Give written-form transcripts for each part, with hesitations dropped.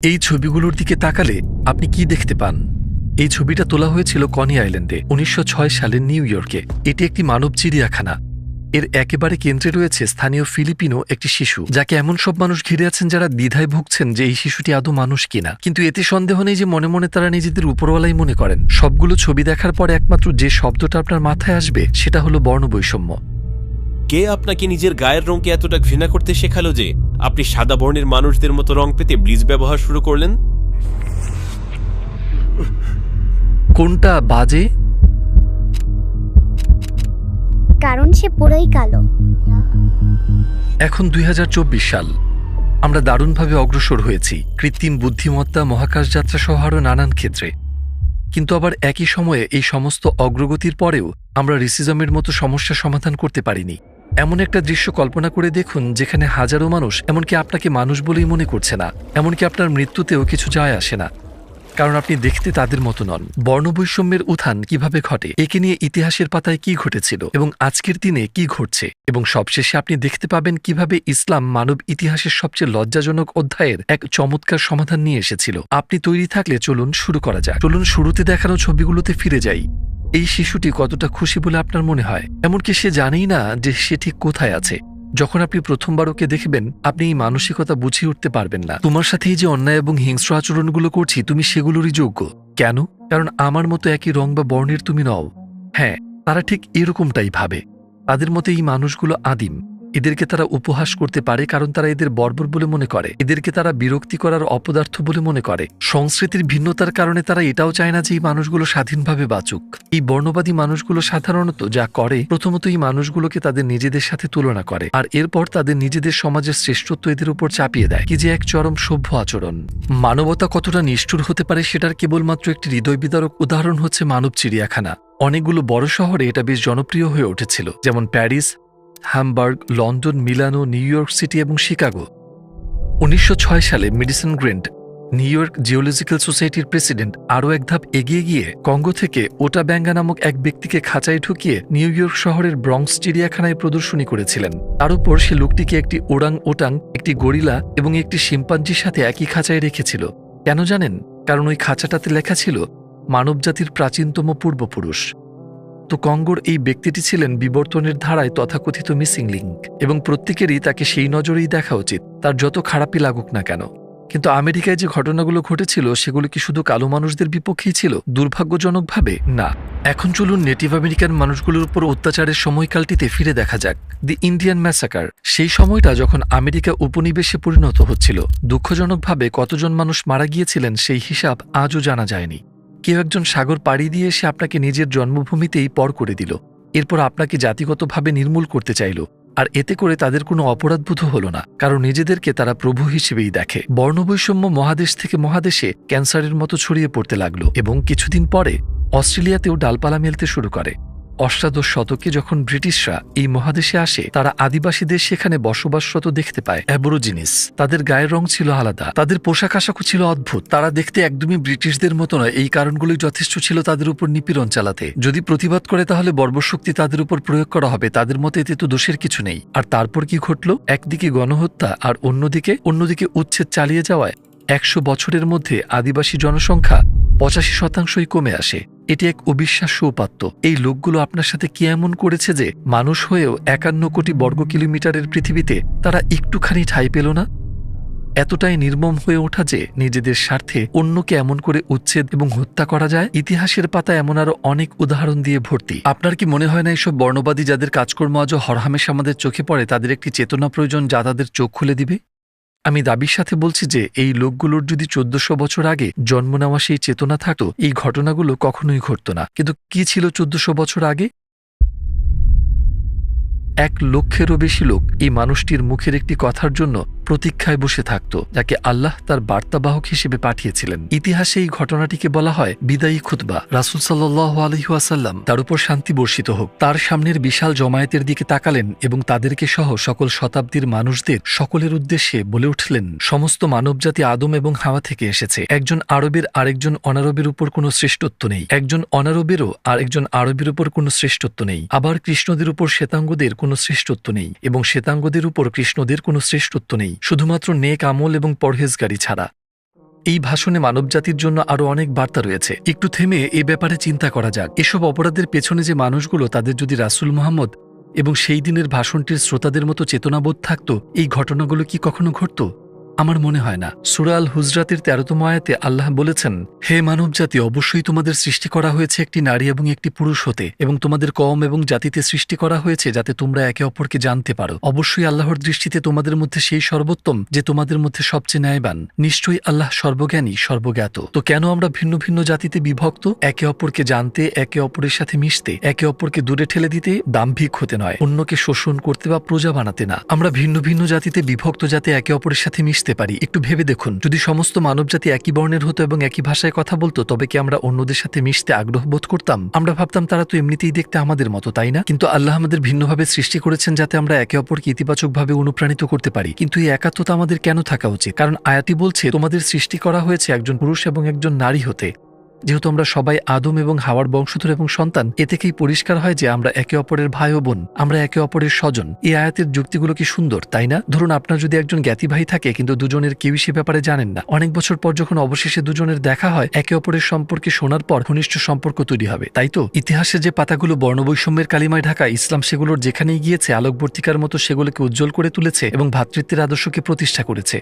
এই ছবিগুলোর দিকে তাকালে আপনি কি দেখতে পান? এই ছবিটা তোলা হয়েছিল কনি আইল্যান্ডে ১৯০৬ সালে নিউ ইয়র্কে। এটি একটি মানব চিড়িয়াখানা। এর একেবারে কেন্দ্রে রয়েছে স্থানীয় ফিলিপিনো একটি শিশু, যাকে এমন সব মানুষ ঘিরে আছেন যারা দ্বিধায় ভুগছেন যে এই শিশুটি আদৌ মানুষ কিনা। কিন্তু এতে সন্দেহ নেই যে মনে মনে তারা নিজেদের উপরওয়ালাই মনে করেন। সবগুলো ছবি দেখার পরে একমাত্র যে শব্দটা আপনার মাথায় আসবে সেটা হলো বর্ণবৈষম্য। কে আপনাকে নিজের গায়ের রঙকে এতটা ঘৃণা করতে শেখালো যে আপনি সাদা বর্ণের মানুষদের মতো রং পেতে ব্লিচ ব্যবহার শুরু করলেন? কোনটা বাজে? কারণ সে পুরোই কালো। এখন ২০২৪ সাল। আমরা দারুণভাবে অগ্রসর হয়েছি কৃত্রিম বুদ্ধিমত্তা, মহাকাশ যাত্রা সহ আরও নানান ক্ষেত্রে। কিন্তু আবার একই সময়ে এই সমস্ত অগ্রগতির পরেও আমরা রেসিজমের মতো সমস্যা সমাধান করতে পারিনি। এমন একটা দৃশ্য কল্পনা করে দেখুন যেখানে হাজারো মানুষ এমনকি আপনাকে মানুষ বলেই মনে করছে না, এমনকি আপনার মৃত্যুতেও কিছু যায় আসে না, কারণ আপনি দেখতে তাদের মতো নন। বর্ণবৈষম্যের উত্থান কিভাবে ঘটে, একে নিয়ে ইতিহাসের পাতায় কি ঘটেছিল এবং আজকের দিনে কি ঘটছে, এবং সবশেষে আপনি দেখতে পাবেন কিভাবে ইসলাম মানব ইতিহাসের সবচেয়ে লজ্জাজনক অধ্যায়ের এক চমৎকার সমাধান নিয়ে এসেছিল। আপনি তৈরি থাকলে চলুন শুরু করা যাক। চলুন শুরুতে দেখানো ছবিগুলোতে ফিরে যাই। এই শিশুটি কতটা খুশি বলে আপনার মনে হয়? এমনকি সে জানেই না যে সে ঠিক কোথায় আছে। যখন আপনি প্রথমবার ওকে দেখবেন, আপনি এই মানসিকতা বুঝিয়ে উঠতে পারবেন না। তোমার সাথে এই যে অন্যায় এবং হিংস্র আচরণগুলো করছি, তুমি সেগুলোরই যোগ্য। কেন? কারণ আমার মতো একই রং বা বর্ণের তুমি নও। হ্যাঁ, তারা ঠিক এরকমটাই ভাবে। তাদের মতে এই মানুষগুলো আদিম। এদেরকে তারা উপহাস করতে পারে কারণ তারা এদের বর্বর বলে মনে করে। এদেরকে তারা বিরক্তি করার অপদার্থ বলে মনে করে। সংস্কৃতির ভিন্নতার কারণে তারা এটাও চায় না যে এই মানুষগুলো স্বাধীনভাবে বাঁচুক। এই বর্ণবাদী মানুষগুলো সাধারণত যা করে, প্রথমত এই মানুষগুলোকে তাদের নিজেদের সাথে তুলনা করে, আর এরপর তাদের নিজেদের সমাজের শ্রেষ্ঠত্ব এদের উপর চাপিয়ে দেয়। কি যে এক চরম সভ্য আচরণ! মানবতা কতটা নিষ্ঠুর হতে পারে সেটার কেবলমাত্র একটি হৃদয় বিদারক উদাহরণ হচ্ছে মানব চিড়িয়াখানা। অনেকগুলো বড় শহরে এটা বেশ জনপ্রিয় হয়ে উঠেছিল, যেমন প্যারিস, হ্যামবার্গ, লন্ডন, মিলানো, নিউ ইয়র্ক সিটি এবং শিকাগো। ১৯০৬ সালে medicine Grant, new York geological সোসাইটির প্রেসিডেন্ট, আরও এক ধাপ এগিয়ে গিয়ে কঙ্গো থেকে ওটা ব্যাঙ্গা নামক এক ব্যক্তিকে খাঁচায় ঢুকিয়ে নিউ ইয়র্ক শহরের ব্রঙ্কস চিড়িয়াখানায় প্রদর্শনী করেছিলেন। তার উপর সে লোকটিকে একটি ওরাং ওটাং, একটি গরিলা এবং একটি শিম্পাঞ্জির সাথে একই খাঁচায় রেখেছিল। কেন জানেন? কারণ ওই খাঁচাটাতে লেখা ছিল মানবজাতির প্রাচীনতম পূর্বপুরুষ। তো কঙ্গোর এই ব্যক্তিটি ছিলেন বিবর্তনের ধারায় তথাকথিত মিসিং লিঙ্ক, এবং প্রত্যেকেরই তাকে সেই নজরেই দেখা উচিত, তার যত খারাপই লাগুক না কেন। কিন্তু আমেরিকায় যে ঘটনাগুলো ঘটেছিল সেগুলো কি শুধু কালো মানুষদের বিপক্ষেই ছিল? দুর্ভাগ্যজনকভাবে না। এখন চলুন নেটিভ আমেরিকান মানুষগুলোর উপর অত্যাচারের সময়কালটিতে ফিরে দেখা যাক, দি ইন্ডিয়ান ম্যাসাকার। সেই সময়টা যখন আমেরিকা উপনিবেশে পরিণত হচ্ছিল। দুঃখজনকভাবে কতজন মানুষ মারা গিয়েছিলেন সেই হিসাব আজও জানা যায়নি। কেউ একজন সাগর পাড়ি দিয়ে এসে আপনাকে নিজের জন্মভূমিতেই পর করে দিল, এরপর আপনাকে জাতিগতভাবে নির্মূল করতে চাইল, আর এতে করে তাদের কোনো অপরাধবোধ হলো না, কারণ নিজেদেরকে তারা প্রভু হিসেবেই দেখে। বর্ণবৈষম্য মহাদেশ থেকে মহাদেশে ক্যান্সারের মতো ছড়িয়ে পড়তে লাগলো, এবং কিছুদিন পরে অস্ট্রেলিয়াতেও ডালপালা মেলতে শুরু করে। অষ্টাদশ শতকে যখন ব্রিটিশরা এই মহাদেশে আসে, তারা আদিবাসীদের সেখানে বসবাসরত দেখতে পায় অ্যাবরিজিনিস। তাদের গায়ের রং ছিল আলাদা, তাদের পোশাক আশাকও ছিল অদ্ভুত, তারা দেখতে একদমই ব্রিটিশদের মতো নয়। এই কারণগুলোই যথেষ্ট ছিল তাদের উপর নিপীড়ন চালাতে। যদি প্রতিবাদ করে তাহলে বর্বশক্তি তাদের উপর প্রয়োগ করা হবে, তাদের মতে এতে তো দোষের কিছু নেই। আর তারপর কি ঘটল? একদিকে গণহত্যা আর অন্যদিকে উচ্ছেদ চালিয়ে যাওয়ায় ১০০ বছরের মধ্যে আদিবাসী জনসংখ্যা ৮৫% কমে আসে। এটি এক অবিশ্বাস্য উপাত্ত। এই লোকগুলো আপনার সাথে কি এমন করেছে যে মানুষ হয়েও ৫১ কোটি বর্গ কিলোমিটারের পৃথিবীতে তারা একটুখানি ঠাঁই পেল না? এতটাই নির্মম হয়ে ওঠা যে নিজেদের স্বার্থে অন্যকে এমন করে উচ্ছেদ এবং হত্যা করা যায়। ইতিহাসের পাতা এমন আরো অনেক উদাহরণ দিয়ে ভর্তি। আপনার কি মনে হয় না এইসব বর্ণবাদী যাদের কাজকর্ম আজও হরহামেশা আমাদের চোখে পড়ে, তাদের একটি চেতনা প্রয়োজন যা তাদের চোখ খুলে দিবে? আমি দাবির সাথে বলছি যে এই লোকগুলোর যদি ১৪০০ বছর আগে জন্ম নেওয়া সেই চেতনা থাকতো, এই ঘটনাগুলো কখনোই ঘটত না। কিন্তু কি ছিল ১৪০০ বছর আগে? ১ লক্ষেরও বেশি লোক এই মানুষটির মুখের একটি কথার জন্য প্রতীক্ষায় বসে থাকত, যাকে আল্লাহ তার বার্তাবাহক হিসেবে পাঠিয়েছিলেন। ইতিহাসে এই ঘটনাটিকে বলা হয় বিদায়ী খুতবা। রাসূল সাল্লাল্লাহু আলাইহি ওয়াসাল্লাম, তার উপর শান্তি বর্ষিত হোক, তার সামনের বিশাল জমায়েতের দিকে তাকালেন এবং তাদেরকে সহ সকল শতাব্দীর মানুষদের সকলের উদ্দেশ্যে বলে উঠলেন, সমস্ত মানবজাতি আদম এবং হাওয়া থেকে এসেছে। একজন আরবের আরেকজন অনারবের উপর কোনো শ্রেষ্ঠত্ব নেই, একজন অনারবেরও আরেকজন আরবের উপর কোনো শ্রেষ্ঠত্ব নেই। আবার কৃষ্ণদের উপর শ্বেতাঙ্গদের কোনো শ্রেষ্ঠত্ব নেই, এবং শ্বেতাঙ্গদের উপর কৃষ্ণদের কোনো শ্রেষ্ঠত্ব নেই, শুধুমাত্র নেক আমল এবং পরহেজগারি ছাড়া। এই ভাষণে মানবজাতির জন্য আরো অনেক বার্তা রয়েছে। একটু থেমে এ ব্যাপারে চিন্তা করা যাক। এসব অপরাধের পেছনে যে মানুষগুলো, তাদের যদি রাসূল মুহাম্মদ এবং সেই দিনের ভাষণটির শ্রোতাদের মতো চেতনাবোধ থাকত, এই ঘটনাগুলো কি কখনো ঘটত? আমার মনে হয় না। সূরা আল হুজরাতের 13তম আয়াতে আল্লাহ বলেছেন, হে মানবজাতি, অবশ্যই তোমাদের সৃষ্টি করা হয়েছে একটি নারী এবং একটি পুরুষ হতে, এবং তোমাদের কওম এবং জাতিতে সৃষ্টি করা হয়েছে যাতে তোমরা একে অপরকে জানতে পারো। অবশ্যই আল্লাহর দৃষ্টিতে তোমাদের মধ্যে সেই সর্বোত্তম যে তোমাদের মধ্যে সবচেয়ে ন্যায়বান। নিশ্চয়ই আল্লাহ সর্বজ্ঞানী, সর্বজ্ঞাত। তো কেন আমরা ভিন্ন ভিন্ন জাতিতে বিভক্ত? একে অপরকে জানতে, একে অপরের সাথে মিশতে, একে অপরকে দূরে ঠেলে দিতে, দাম্ভিক হতে নয়, অন্যকে শোষণ করতে বা প্রজা বানাতে না। আমরা ভিন্ন ভিন্ন জাতিতে বিভক্ত যাতে একে অপরের সাথে মিশতে পারি। একটু ভেবে দেখুন, যদি সমস্ত মানবজাতি একই বর্ণের হতো এবং একই ভাষায় কথা বলতো, তবে কি আমরা অন্যদের সাথে মিশতে আগ্রহ বোধ করতাম? আমরা ভাবতাম তারা তো এমনিতেই দেখতে আমাদের মতো, তাই না? কিন্তু আল্লাহ আমাদের ভিন্নভাবে সৃষ্টি করেছেন যাতে আমরা একে অপরকে ইতিবাচকভাবে অনুপ্রাণিত করতে পারি। কিন্তু এই একাত্মতা আমাদের কেন থাকা উচিত? কারণ আয়াতটি বলছে তোমাদের সৃষ্টি করা হয়েছে একজন পুরুষ এবং একজন নারী হতে। যেহেতু আমরা সবাই আদম এবং হাওয়ার বংশধর এবং সন্তান, এ থেকেই পরিষ্কার হয় যে আমরা একে অপরের ভাই ও বোন, আমরা একে অপরের স্বজন। এই আয়াতের যুক্তিগুলো কি সুন্দর, তাই না? ধরুন আপনার যদি একজন জ্ঞাতি ভাই থাকে কিন্তু দুজনের কেউই সে ব্যাপারে জানেন না। অনেক বছর পর যখন অবশেষে দুজনের দেখা হয়, একে অপরের সম্পর্কে শোনার পর ঘনিষ্ঠ সম্পর্ক তৈরি হবে, তাই তো? ইতিহাসে যে পাতাগুলো বর্ণবৈষম্যের কালিমায় ঢাকা, ইসলাম সেগুলোর যেখানেই গিয়েছে আলোকবর্তিকার মতো সেগুলোকে উজ্জ্বল করে তুলেছে এবং ভ্রাতৃত্বের আদর্শকে প্রতিষ্ঠা করেছে।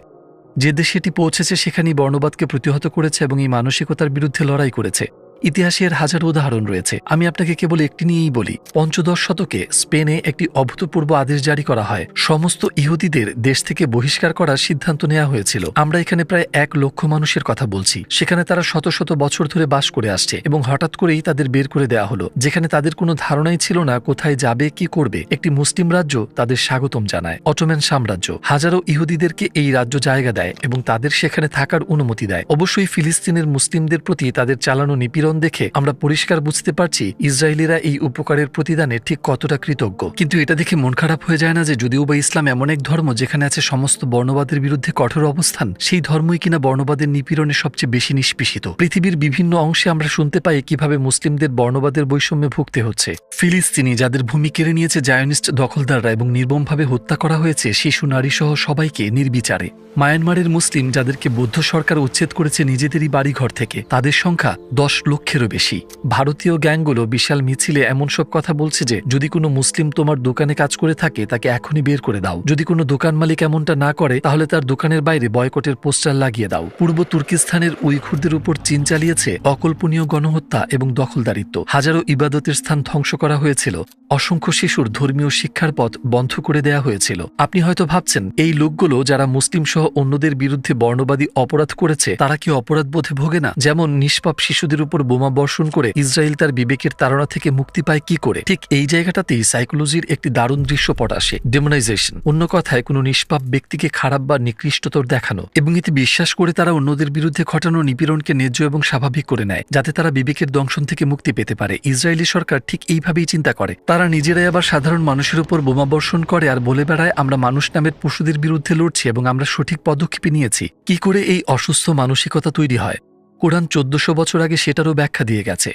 যে দেশে এটি পৌঁছেছে সেখানেই বর্ণবাদকে প্রতিহত করেছে এবং এই মানসিকতার বিরুদ্ধে লড়াই করেছে। ইতিহাসে এর হাজারো উদাহরণ রয়েছে। আমি আপনাকে কেবল একটি নিয়েই বলি। পঞ্চদশ শতকে স্পেনে একটি অভূতপূর্ব আদেশ জারি করা হয়। সমস্ত ইহুদিদের দেশ থেকে বহিষ্কার করার সিদ্ধান্ত নেওয়া হয়েছিল। আমরা এখানে প্রায় 1 লক্ষ মানুষের কথা বলছি। সেখানে তারা শত শত বছর ধরে বাস করে আসছে এবং হঠাৎ করেই তাদের বের করে দেওয়া হলো, যেখানে তাদের কোনো ধারণাই ছিল না কোথায় যাবে, কি করবে। একটি মুসলিম রাজ্য তাদের স্বাগতম জানায়, অটোম্যান সাম্রাজ্য। হাজারো ইহুদিদেরকে এই রাজ্য জায়গা দেয় এবং তাদের সেখানে থাকার অনুমতি দেয়। অবশ্যই ফিলিস্তিনের মুসলিমদের প্রতি তাদের চালানো নিপীড়ন দেখে আমরা পরিষ্কার বুঝতে পারছি ইসরায়েলিরা এই উপকারের প্রতিদানে ঠিক কতটা কৃতজ্ঞ। কিন্তু এটা দেখে মন খারাপ হয়ে যায় না যে যদিও বা ইসলাম এমন এক ধর্ম যেখানে আছে সমস্ত বর্ণবাদের বিরুদ্ধে কঠোর অবস্থান, সেই ধর্মই কিনা বর্ণবাদের নিপীড়নে সবচেয়ে বেশি নিষ্পেষিত। পৃথিবীর বিভিন্ন অংশে আমরা শুনতে পাই কিভাবে মুসলিমদের বর্ণবাদের বৈষম্যে ভুগতে হচ্ছে। ফিলিস্তিনি, যাদের ভূমি কেড়ে নিয়েছে জায়নিস্ট দখলদাররা এবং নির্মমভাবে হত্যা করা হয়েছে শিশু, নারী সহ সবাইকে নির্বিচারে। মায়ানমারের মুসলিম, যাদেরকে বৌদ্ধ সরকার উচ্ছেদ করেছে নিজেদেরই বাড়িঘর থেকে, তাদের সংখ্যা 10 লক্ষেরও বেশি। ভারতীয় গ্যাংগুলো বিশাল মিছিলে এমন সব কথা বলছে যে যদি কোনো মুসলিম তোমার দোকানে কাজ করে থাকে তাকে এখনই বের করে দাও। যদি কোনো দোকান মালিক এমনটা না করে তাহলে তার দোকানের বাইরে বয়কটের পোস্টার লাগিয়ে দাও। পূর্ব তুর্কিস্তানের উইঘুরদের উপর চীন চালিয়েছে অকল্পনীয় গণহত্যা এবং দখলদারিত্ব। হাজারো ইবাদতের স্থান ধ্বংস করা হয়েছিল। অসংখ্য শিশুর ধর্মীয় শিক্ষার পথ বন্ধ করে দেয়া হয়েছিল। আপনি হয়তো ভাবছেন এই লোকগুলো যারা মুসলিম সহ অন্যদের বিরুদ্ধে বর্ণবাদী অপরাধ করেছে তারা কি অপরাধ বোধে ভোগে না? যেমন নিষ্পাপ শিশুদের উপর বোমা বর্ষণ করে ইসরায়েল তার বিবেকের তাড়না থেকে মুক্তি পায় কি করে? ঠিক এই জায়গাটাতেই সাইকোলজির একটি দারুণ দৃশ্যপট আসে, ডেমোনাইজেশন। অন্য কথায় কোনো নিষ্পাপ ব্যক্তিকে খারাপ বা নিকৃষ্টতর দেখানো এবং এতে বিশ্বাস করে তারা অন্যদের বিরুদ্ধে ঘটানো নিপীড়নকে ন্যায্য এবং স্বাভাবিক করে নেয় যাতে তারা বিবেকের দংশন থেকে মুক্তি পেতে পারে। ইসরায়েলি সরকার ঠিক এইভাবেই চিন্তা করে। তারা নিজেরাই আবার সাধারণ মানুষের উপর বোমা বর্ষণ করে আর বলে বেড়ায় আমরা মানুষ নামের পশুদের বিরুদ্ধে লড়ছি এবং আমরা সঠিক পদক্ষেপ নিয়েছি। কি করে এই অসুস্থ মানসিকতা তৈরি হয়? কোরআন 1400 বছর আগে সেটারও ব্যাখ্যা দিয়ে গেছে।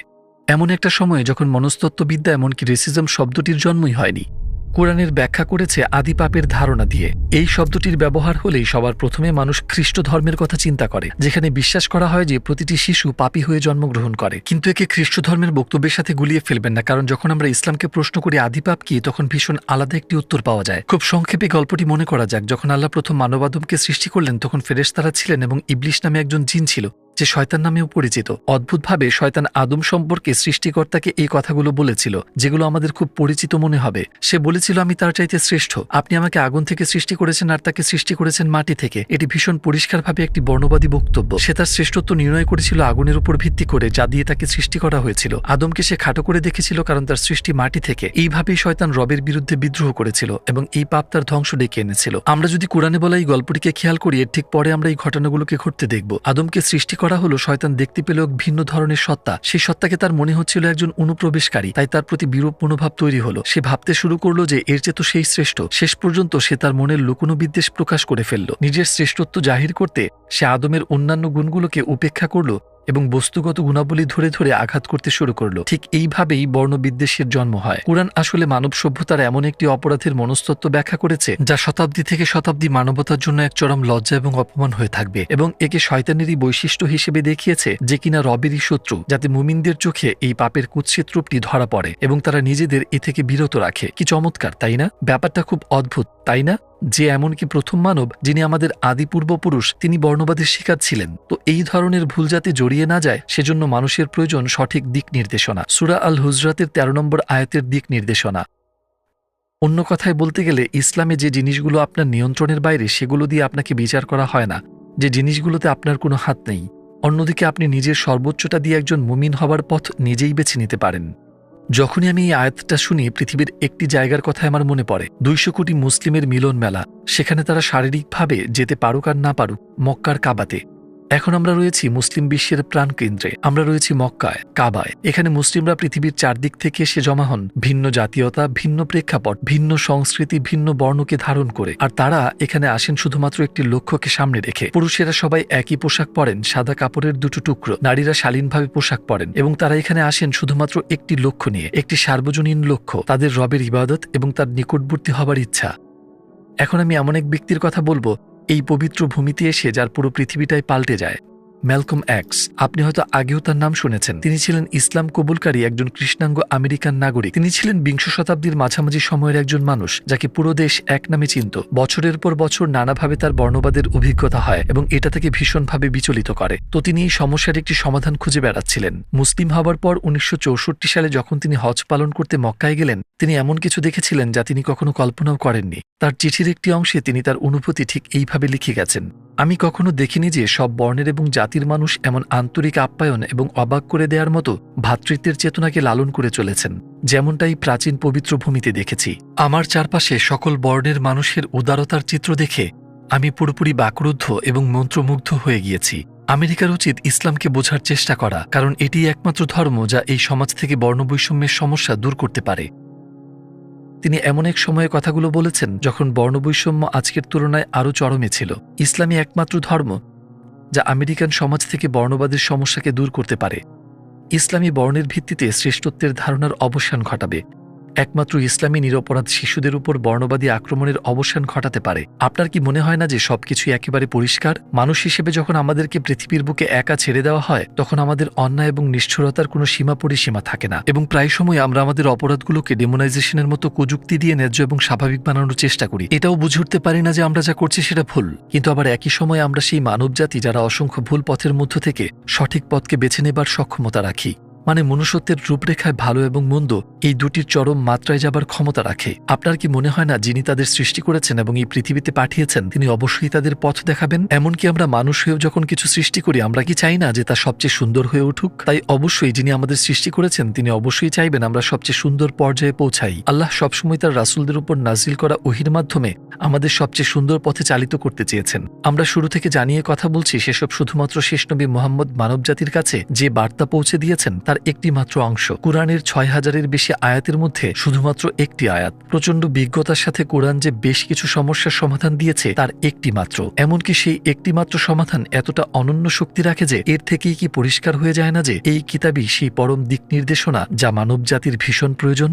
এমন একটা সময়ে যখন মনস্তত্ত্ববিদ্যা এমনকি রেসিজম শব্দটির জন্মই হয়নি। কোরআনের ব্যাখ্যা করেছে আদি পাপের ধারণা দিয়ে। এই শব্দটির ব্যবহার হলেই সবার প্রথমে মানুষ খ্রিস্ট ধর্মের কথা চিন্তা করে, যেখানে বিশ্বাস করা হয় যে প্রতিটি শিশু পাপী হয়ে জন্মগ্রহণ করে। কিন্তু একে খ্রিস্ট ধর্মের বক্তব্যের সাথে গুলিয়ে ফেলবেন না, কারণ যখন আমরা ইসলামকে প্রশ্ন করি আদি পাপ কি, তখন ভীষণ আলাদা একটি উত্তর পাওয়া যায়। খুব সংক্ষেপে গল্পটি মনে করা যাক। যখন আল্লাহ প্রথম মানবাদমকে সৃষ্টি করলেন তখন ফেরেশতারা ছিলেন এবং ইবলিশ নামে একজন জিন ছিল যে শয়তান নামেও পরিচিত। অদ্ভুতভাবে শয়তান আদম সম্পর্কে সৃষ্টিকর্তাকে এই কথাগুলো বলেছিল, যেগুলো আমাদের খুব পরিচিত মনে হবে। সে বলেছিল আমি তার চাইতে শ্রেষ্ঠ, আপনি আমাকে আগুন থেকে সৃষ্টি করেছেন আর তাকে সৃষ্টি করেছেন মাটি থেকে। এটি ভীষণ পরিষ্কারভাবে একটি বর্ণবাদী বক্তব্য। সে তার শ্রেষ্ঠত্ব নির্ণয় করেছিল আগুনের উপর ভিত্তি করে, যা দিয়ে তাকে সৃষ্টি করা হয়েছিল। আদমকে সে খাটো করে দেখেছিল কারণ তার সৃষ্টি মাটি থেকে। এইভাবেই শয়তান রবের বিরুদ্ধে বিদ্রোহ করেছিল এবং এই পাপ তার ধ্বংস ডেকে এনেছিল। আমরা যদি কোরআনে বলা এই গল্পটিকে খেয়াল করি, এর ঠিক পরে আমরা এই ঘটনাগুলোকে ঘটতে দেখব। আদমকে সৃষ্টি করা হলো, শয়তান দেখতে পেল এক ভিন্ন ধরনের সত্তা। সেই সত্তাকে তার মনে হচ্ছিল একজন অনুপ্রবেশকারী, তাই তার প্রতি বিরূপ মনোভাব তৈরি হলো। সে ভাবতে শুরু করলো যে এর চেয়ে তো সেই শ্রেষ্ঠ। শেষ পর্যন্ত সে তার মনের লুকোনো বিদ্বেষ প্রকাশ করে ফেলল। নিজের শ্রেষ্ঠত্ব জাহির করতে সে আদমের অন্যান্য গুণগুলোকে উপেক্ষা করলো এবং বস্তুগত গুণাবলী ধরে ধরে আঘাত করতে শুরু করলো। ঠিক এইভাবেই বর্ণবিদ্বেষের জন্ম হয়। কুরআন আসলে মানব সভ্যতার এমন একটি অপরাধের মনস্তত্ত্ব ব্যাখ্যা করেছে যা শতাব্দী থেকে শতাব্দী মানবতার জন্য এক চরম লজ্জা এবং অপমান হয়ে থাকবে, এবং একে শয়তানেরই বৈশিষ্ট্য হিসেবে দেখিয়েছে যে কিনা রবেরই শত্রু, যাতে মুমিনদের চোখে এই পাপের কুৎসিত রূপটি ধরা পড়ে এবং তারা নিজেদের এ থেকে বিরত রাখে। কি চমৎকার, তাই না? ব্যাপারটা খুব অদ্ভুত, তাই না? যে এমনকি প্রথম মানব, যিনি আমাদের আদি পূর্বপুরুষ, তিনি বর্ণবাদের শিকার ছিলেন। তো এই ধরনের ভুল যাতে জড়িয়ে না যায় সেজন্য মানুষের প্রয়োজন সঠিক দিক নির্দেশনা। সূরা আল হুজরাতের 13 নম্বর আয়াতের দিক নির্দেশনা। অন্য কথায় বলতে গেলে, ইসলামে যে জিনিসগুলো আপনার নিয়ন্ত্রণের বাইরে সেগুলো দিয়ে আপনাকে বিচার করা হয় না, যে জিনিসগুলোতে আপনার কোনো হাত নেই। অন্যদিকে আপনি নিজের সর্বোচ্চটা দিয়ে একজন মুমিন হবার পথ নিজেই বেছে নিতে পারেন। যখনই আমি এই আয়াতটা শুনি, পৃথিবীর একটি জায়গার কথা আমার মনে পড়ে। 200 কোটি মুসলিমের মিলন মেলা। সেখানে তারা শারীরিকভাবে যেতে পারুক আর না পারুক, মক্কার কাবাতে। এখন আমরা রয়েছি মুসলিম বিশ্বের প্রাণকেন্দ্রে, আমরা রয়েছি মক্কায়, কাবায়। এখানে মুসলিমরা পৃথিবীর চারদিক থেকে এসে জমা হন, ভিন্ন জাতীয়তা, ভিন্ন প্রেক্ষাপট, ভিন্ন সংস্কৃতি, ভিন্ন বর্ণকে ধারণ করে। আর তারা এখানে আসেন শুধুমাত্র একটি লক্ষ্যকে সামনে রেখে। পুরুষেরা সবাই একই পোশাক পরেন, সাদা কাপড়ের দুটো টুকরো। নারীরা শালীনভাবে পোশাক পরেন, এবং তারা এখানে আসেন শুধুমাত্র একটি লক্ষ্য নিয়ে, একটি সার্বজনীন লক্ষ্য, তাদের রবের ইবাদত এবং তার নিকটবর্তী হবার ইচ্ছা। এখন আমি এমন এক ব্যক্তির কথা বলবো এই পবিত্র ভূমিতে এসে যার পুরো পৃথিবীটাই পাল্টে যায়। Malcolm x. আপনি হয়তো আগেও তার নাম শুনেছেন। তিনি ছিলেন ইসলাম কবুলকারী একজন কৃষ্ণাঙ্গ আমেরিকান নাগরিক। তিনি ছিলেন বিংশ শতাব্দীর মাঝামাঝি সময়ের একজন মানুষ যাকে পুরো দেশ এক নামে চিনত। বছরের পর বছর নানাভাবে তার বর্ণবাদের অভিজ্ঞতা হয় এবং এটা তাকে ভীষণভাবে বিচলিত করে। তো তিনি এই সমস্যার একটি সমাধান খুঁজে বেড়াচ্ছিলেন। মুসলিম হবার পর 1964 সালে যখন তিনি হজ পালন করতে মক্কায় গেলেন, তিনি এমন কিছু দেখেছিলেন যা তিনি কখনো কল্পনাও করেননি। তার চিঠির একটি অংশে তিনি তার অনুভূতি ঠিক এইভাবে লিখে গেছেন: আমি কখনো দেখিনি যে সব বর্ণের এবং জাতির মানুষ এমন আন্তরিক আপ্যায়ন এবং অবাক করে দেওয়ার মতো ভ্রাতৃত্বের চেতনাকে লালন করে চলেছেন, যেমনটাই প্রাচীন পবিত্র ভূমিতে দেখেছি। আমার চারপাশে সকল বর্ণের মানুষের উদারতার চিত্র দেখে আমি পুরোপুরি বাকরুদ্ধ এবং মন্ত্রমুগ্ধ হয়ে গিয়েছি। আমেরিকার উচিত ইসলামকে বোঝার চেষ্টা করা, কারণ এটি একমাত্র ধর্ম যা এই সমাজ থেকে বর্ণবৈষম্যের সমস্যা দূর করতে পারে। তিনি এমন এক সময়ে কথাগুলো বলেছেন যখন বর্ণবৈষম্য আজকের তুলনায় আরও চরমে ছিল। ইসলামই একমাত্র ধর্ম যা আমেরিকান সমাজ থেকে বর্ণবাদের সমস্যাকে দূর করতে পারে। ইসলামী বর্ণের ভিত্তিতে শ্রেষ্ঠত্বের ধারণার অবসান ঘটাবে। একমাত্র ইসলামী নিরপরাধ শিশুদের উপর বর্ণবাদী আক্রমণের অবসান ঘটাতে পারে। আপনার কি মনে হয় না যে সবকিছু একেবারে পরিষ্কার? মানুষ হিসেবে যখন আমাদেরকে পৃথিবীর বুকে একা ছেড়ে দেওয়া হয়, তখন আমাদের অন্যায় এবং নিষ্ঠুরতার কোনো সীমা পরিসীমা থাকে না, এবং প্রায় সময় আমরা আমাদের অপরাধগুলোকে ডেমোনাইজেশনের মতো কুযুক্তি দিয়ে ন্যায্য এবং স্বাভাবিক বানানোর চেষ্টা করি। এটাও বুঝে উঠতে পারি না যে আমরা যা করছি সেটা ভুল, কিন্তু আবার একই সময় আমরা সেই মানবজাতি যারা অসংখ্য ভুল পথের মধ্য থেকে সঠিক পথকে বেছে নেবার সক্ষমতা রাখি। মানে মনুষ্যত্বের রূপরেখায় ভালো এবং মন্দ এই দুটির চরম মাত্রায় যাবার ক্ষমতা রাখে। আপনার কি মনে হয় না যিনি তাদের সৃষ্টি করেছেন এবং এই পৃথিবীতে পাঠিয়েছেন তিনি অবশ্যই তাদের পথ দেখাবেন? এমনকি আমরা মানুষ হয়েও যখন কিছু সৃষ্টি করি, আমরা কি চাই না যে তা সবচেয়ে সুন্দর হয়ে উঠুক? তাই অবশ্যই যিনি আমাদের সৃষ্টি করেছেন তিনি অবশ্যই চাইবেন আমরা সবচেয়ে সুন্দর পর্যায়ে পৌঁছাই। আল্লাহ সবসময় তার রাসূলদের উপর নাজিল করা ওহীর মাধ্যমে আমাদের সবচেয়ে সুন্দর পথে চালিত করতে চেয়েছেন। আমরা শুরু থেকে জানিয়ে কথা বলছি সেসব শুধুমাত্র শেষ নবী মুহাম্মদ মানবজাতির কাছে যে বার্তা পৌঁছে দিয়েছেন তার একটি মাত্র অংশ। কুরআনের 6000-এর বেশি আয়াতের মধ্যে শুধুমাত্র একটি আয়াত। প্রচণ্ড বিজ্ঞতার সাথে কোরআন যে বেশ কিছু সমস্যার সমাধান দিয়েছে তার একটি মাত্র। এমনকি সেই একটি মাত্র সমাধান এতটা অনন্য শক্তি রাখে যে এর থেকেই কি পরিষ্কার হয়ে যায় না যে এই কিতাবই সেই পরম দিক নির্দেশনা যা মানব জাতির ভীষণ প্রয়োজন।